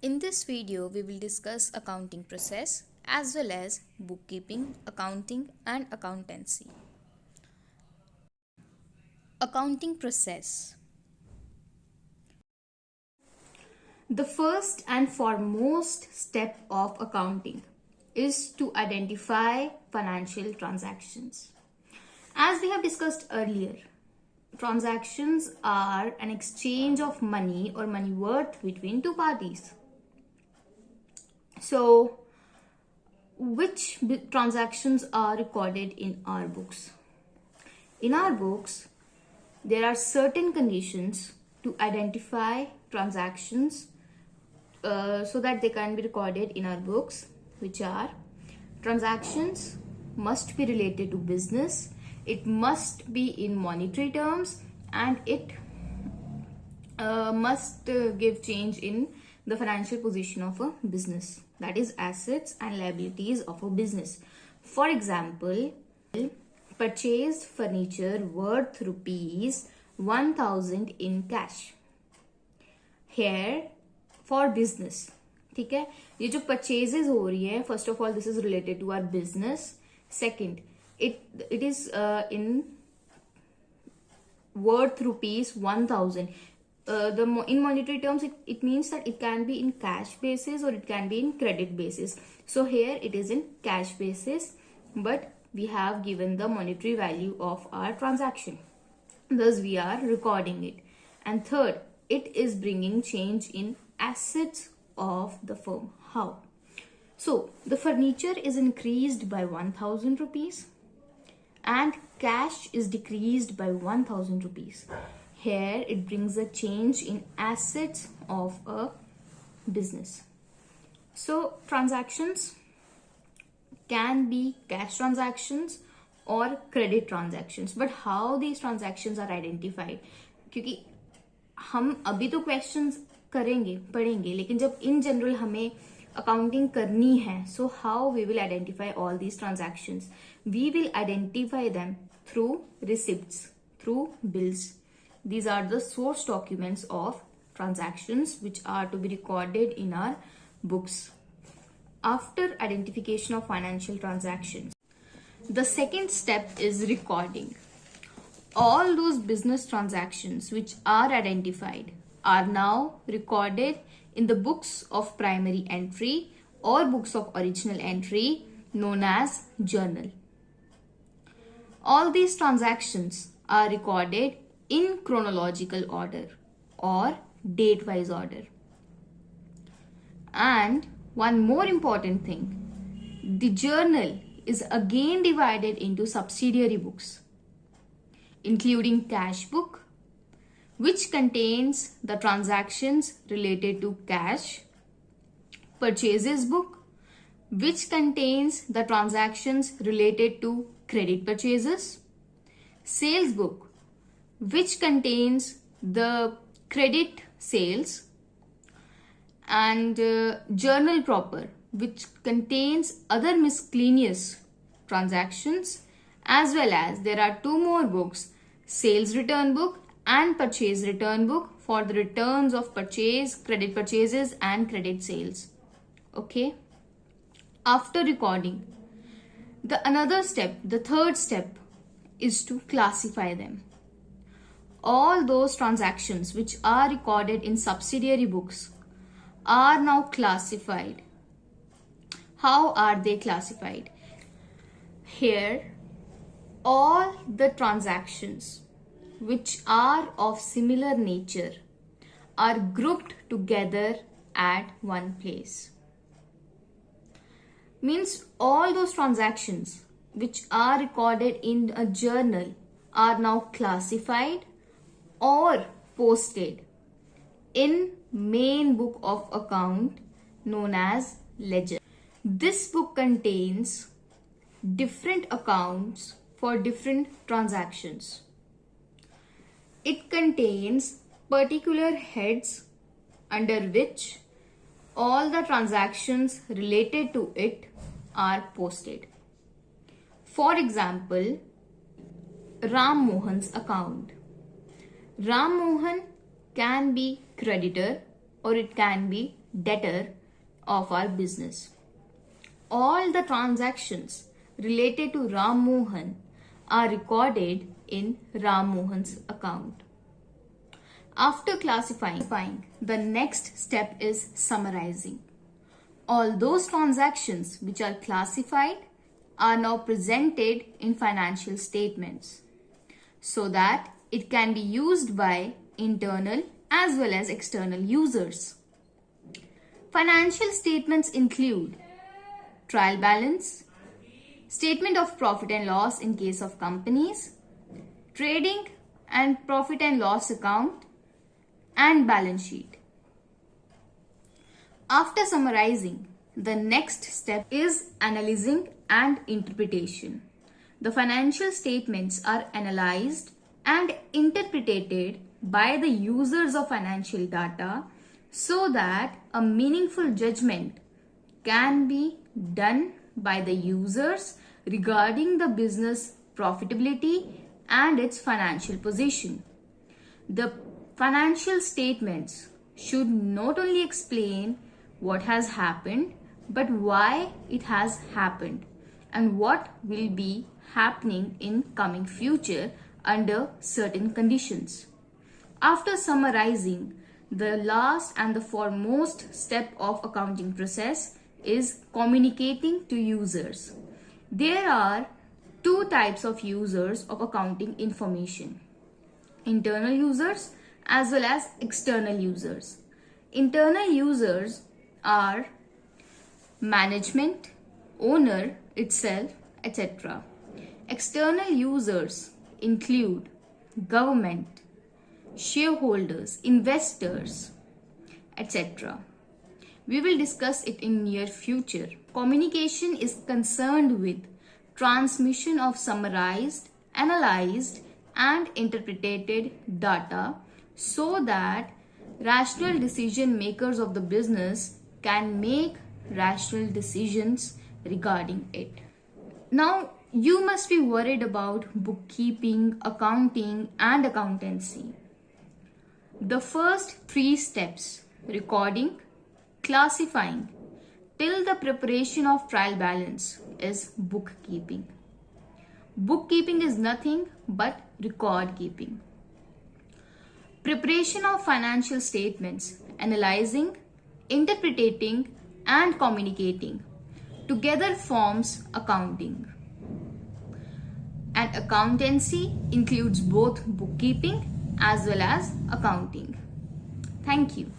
In this video, we will discuss accounting process as well as bookkeeping, accounting and accountancy. Accounting process. The first and foremost step of accounting is to identify financial transactions. As we have discussed earlier, transactions are an exchange of money or money worth between two parties. So, which transactions are recorded in our books? In our books, there are certain conditions to identify transactions so that they can be recorded in our books, which are: transactions must be related to business, it must be in monetary terms, and it must give change in the financial position of a business, that is assets and liabilities of a business. For example, purchased furniture worth rupees 1000 in cash. Here for business, ठीक है, ये जो purchases हो रही है, first of all this is related to our business. Second, it is in worth rupees 1000. In monetary terms, it means that it can be in cash basis or it can be in credit basis. So here it is in cash basis, but we have given the monetary value of our transaction. Thus we are recording it. And third, it is bringing change in assets of the firm. How? So the furniture is increased by 1000 rupees and cash is decreased by 1000 rupees. Here it brings a change in assets of a business. So transactions can be cash transactions or credit transactions, but how these transactions are identified? क्योंकि हम अभी तो questions पढ़ेंगे, लेकिन जब in general हमें accounting करनी है, so how we will identify all these transactions? We will identify them through receipts, through bills. These are the source documents of transactions which are to be recorded in our books. After identification of financial transactions, the second step is recording. All those business transactions which are identified are now recorded in the books of primary entry or books of original entry known as journal. All these transactions are recorded in chronological order or date-wise order. And one more important thing, the journal is again divided into subsidiary books, including cash book, which contains the transactions related to cash, purchases book, which contains the transactions related to credit purchases, sales book, which contains the credit sales, and journal proper, which contains other miscellaneous transactions, as well as there are two more books, sales return book and purchase return book, for the returns of purchase, credit purchases and credit sales. Okay. After recording, the third step is to classify them. All those transactions which are recorded in subsidiary books are now classified. How are they classified? Here, all the transactions which are of similar nature are grouped together at one place. Means all those transactions which are recorded in a journal are now classified or posted in main book of account known as ledger. This book contains different accounts for different transactions. It contains particular heads under which all the transactions related to it are posted. For example, Ram Mohan's account. Ram Mohan can be creditor or it can be debtor of our business. All the transactions related to Ram Mohan are recorded in Ram Mohan's account. After classifying, the next step is summarizing. All those transactions which are classified are now presented in financial statements so that it can be used by internal as well as external users. Financial statements include trial balance, statement of profit and loss in case of companies, trading and profit and loss account, and balance sheet. After summarizing, the next step is analyzing and interpretation. The financial statements are analyzed and interpreted by the users of financial data so that a meaningful judgment can be done by the users regarding the business profitability and its financial position. The financial statements should not only explain what has happened, but why it has happened and what will be happening in coming future under certain conditions. After summarizing, the last and the foremost step of accounting process is communicating to users. There are two types of users of accounting information: internal users as well as external users. Internal users are management, owner itself, etc. External users include government, shareholders, investors, etc. We will discuss it in near future. Communication is concerned with transmission of summarized, analyzed, and interpreted data so that rational decision makers of the business can make rational decisions regarding it. Now, you must be worried about bookkeeping, accounting, and accountancy. The first three steps, recording, classifying, till the preparation of trial balance, is bookkeeping. Bookkeeping is nothing but record keeping. Preparation of financial statements, analyzing, interpreting, and communicating together forms accounting. And accountancy includes both bookkeeping as well as accounting. Thank you.